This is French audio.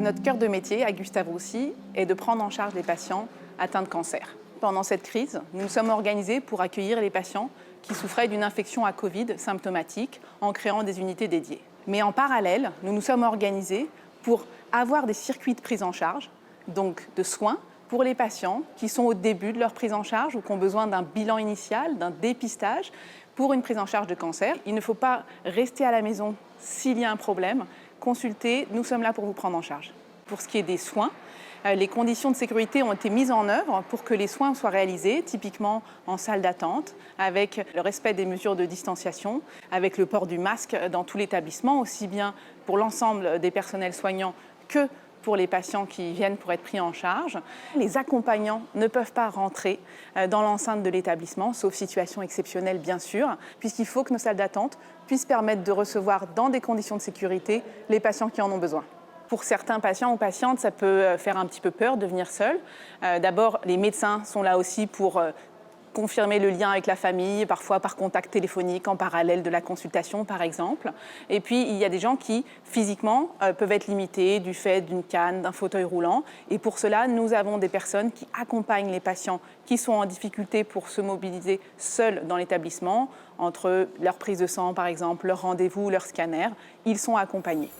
Notre cœur de métier à Gustave Roussy est de prendre en charge les patients atteints de cancer. Pendant cette crise, nous nous sommes organisés pour accueillir les patients qui souffraient d'une infection à Covid symptomatique en créant des unités dédiées. Mais en parallèle, nous nous sommes organisés pour avoir des circuits de prise en charge, donc de soins, pour les patients qui sont au début de leur prise en charge ou qui ont besoin d'un bilan initial, d'un dépistage pour une prise en charge de cancer. Il ne faut pas rester à la maison s'il y a un problème. Consultez, nous sommes là pour vous prendre en charge. Pour ce qui est des soins, les conditions de sécurité ont été mises en œuvre pour que les soins soient réalisés, typiquement en salle d'attente, avec le respect des mesures de distanciation, avec le port du masque dans tout l'établissement, aussi bien pour l'ensemble des personnels soignants que pour les patients qui viennent pour être pris en charge. Les accompagnants ne peuvent pas rentrer dans l'enceinte de l'établissement, sauf situation exceptionnelle bien sûr, puisqu'il faut que nos salles d'attente puissent permettre de recevoir dans des conditions de sécurité les patients qui en ont besoin. Pour certains patients ou patientes, ça peut faire un petit peu peur de venir seul. D'abord, les médecins sont là aussi pour confirmer le lien avec la famille, parfois par contact téléphonique en parallèle de la consultation par exemple. Et puis il y a des gens qui physiquement peuvent être limités du fait d'une canne, d'un fauteuil roulant. Et pour cela, nous avons des personnes qui accompagnent les patients qui sont en difficulté pour se mobiliser seuls dans l'établissement, entre leur prise de sang par exemple, leur rendez-vous, leur scanner. Ils sont accompagnés.